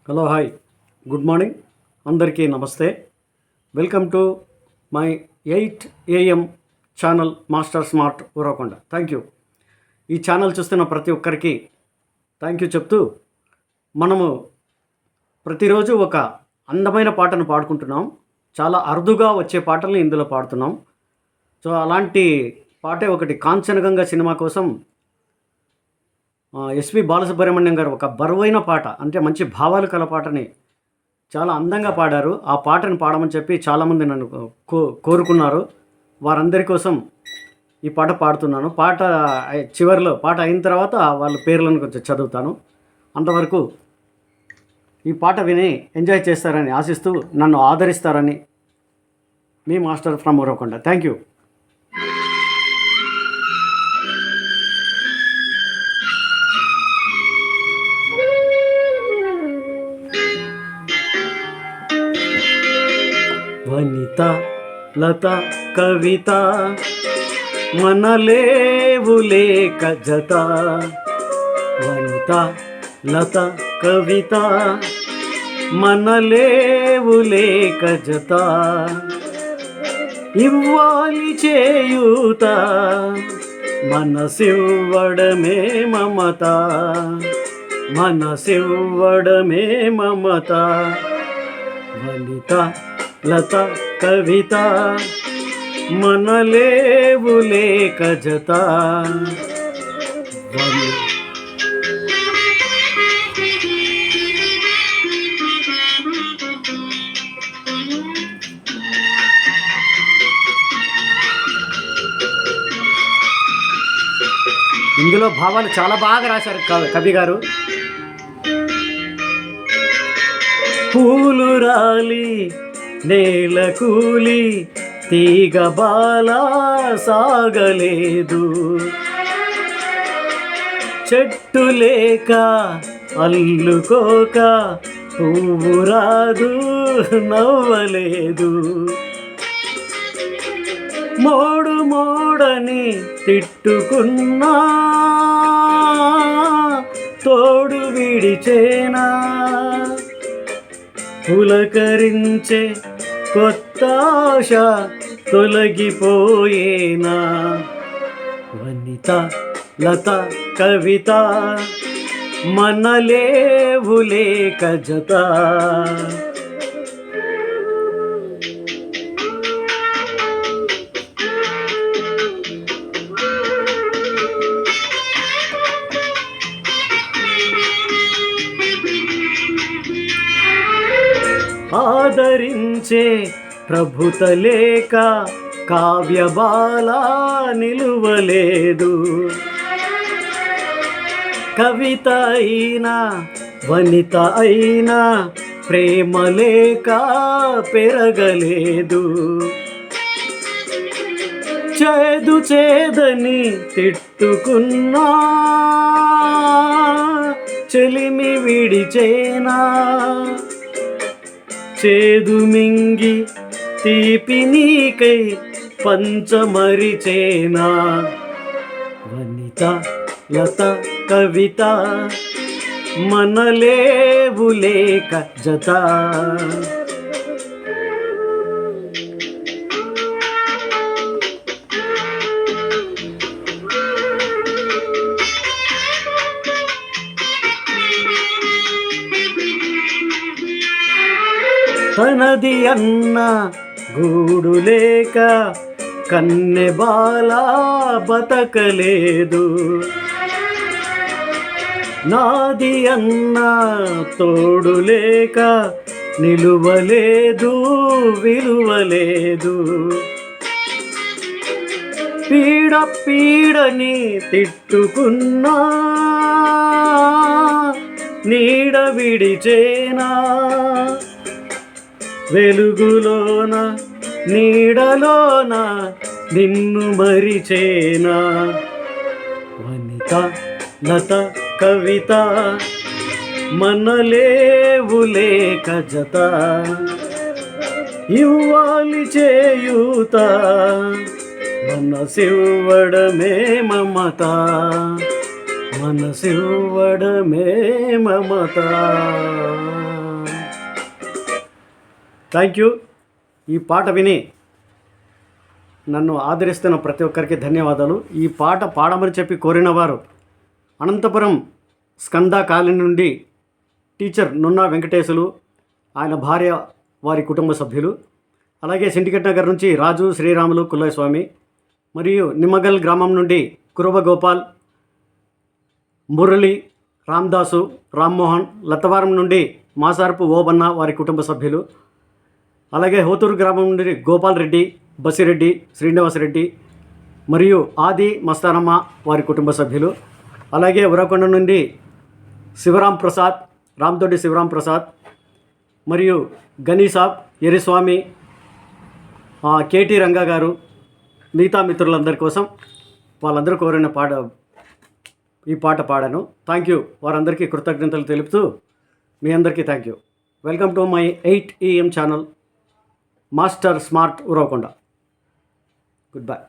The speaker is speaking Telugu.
హలో హాయ్ గుడ్ మార్నింగ్ అందరికీ నమస్తే. Welcome to my 8 AM channel master smart Urakonda. Thank you. ఈ ఛానల్ చూస్తున్న ప్రతి ఒక్కరికి థ్యాంక్ యూ చెప్తూ మనము ప్రతిరోజు ఒక అందమైన పాటను పాడుకుంటున్నాం. చాలా అరుదుగా వచ్చే పాటల్ని ఇందులో పాడుతున్నాం. సో అలాంటి పాటే ఒకటి కాంచనగంగా సినిమా కోసం ఎస్పి బాలసుబ్రహ్మణ్యం గారు ఒక బరువైన పాట, అంటే మంచి భావాలు కల పాటని చాలా అందంగా పాడారు. ఆ పాటను పాడమని చెప్పి చాలామంది నన్ను కోరుకున్నారు. వారందరి కోసం ఈ పాట పాడుతున్నాను. పాట చివరిలో పాట అయిన తర్వాత వాళ్ళ పేర్లను కొంచెం చదువుతాను. అంతవరకు ఈ పాట విని ఎంజాయ్ చేస్తారని ఆశిస్తూ నన్ను ఆదరిస్తారని మీ master from Urakonda. Thank you. వనిత లత కవిత మనలేవులేక జత. వనిత లత కవిత మనలేవులేక జత. ఇవ్వాలి చేయూత మనసివ్వడమే మమత. మనసివ్వడమే మమత. వనిత లత కవిత మనలేవులేక జత. ఇందులో భావాలు చాలా బాగా రాశారు కవి గారు. పూలు రాలి నేల కూలి తీగ బాల సాగలేదు. చెట్టు లేక అల్లుకోక పువ్వు రాదు నవ్వలేదు. మోడు మోడని తిట్టుకున్నా తోడు విడిచేనా. పులకరించే కొత్త ఆశ తొలగిపోయేనా. వనిత లత కవిత మనలేవులేక జత. ఆదరించే ప్రభుత లేక కావ్యబాల నిలువలేదు. కవిత అయినా వనిత అయినా ప్రేమ లేక పెరగలేదు. చేదు చేదని తిట్టుకున్నా చెలిమి విడిచేనా. చేదు మింగి తీపి నీకై పంచమరిచేనా. వనిత లత కవిత మనలేవులేక జత. తనది అన్న గూడు లేక కన్నె బాల బతకలేదు. నాది అన్న తోడు లేక నిలువలేదు విలువలేదు. పీడ పీడని తిట్టుకున్నా నీడ విడిచేనా. వెలుగులోన నీడలోన నిన్ను మరిచేనా. వనిత లత కవిత మనలేవులేక జత. ఇవ్వాలి చేయూత మనసివ్వడమే మమత. మనసివ్వడమే మమత. Thank you. ఈ పాట విని నన్ను ఆదరిస్తున్న ప్రతి ఒక్కరికి ధన్యవాదాలు. ఈ పాట పాడమని చెప్పి కోరిన వారు అనంతపురం స్కంద కాలనీ నుండి టీచర్ నున్నా వెంకటేశులు, ఆయన భార్య, వారి కుటుంబ సభ్యులు. అలాగే సిండికేట్ నగర్ నుంచి రాజు, శ్రీరాములు, కుల్లయ్య స్వామి, మరియు నిమ్మగల్ గ్రామం నుండి కురవ గోపాల్, మురళి, రామ్దాసు, రామ్మోహన్, లత్తవారం నుండి మాసారపు ఓబన్న, వారి కుటుంబ సభ్యులు. అలాగే హోతూరు గ్రామం నుండి గోపాల్ రెడ్డి, బసిరెడ్డి, శ్రీనివాసరెడ్డి మరియు ఆది మస్తానమ్మ, వారి కుటుంబ సభ్యులు. అలాగే ఉరవకొండ నుండి శివరాం ప్రసాద్, రామ్తోటి శివరాం ప్రసాద్ మరియు గనీసాబ్, ఎరిస్వామి, కేటీ రంగా గారు, మిగతా మిత్రులందరి కోసం వాళ్ళందరూ కోరిన ఈ పాట పాడాను. Thank you. వారందరికీ కృతజ్ఞతలు తెలుపుతూ మీ అందరికీ thank you. Welcome to my 8 AM channel master smart Uravakonda. Good bye.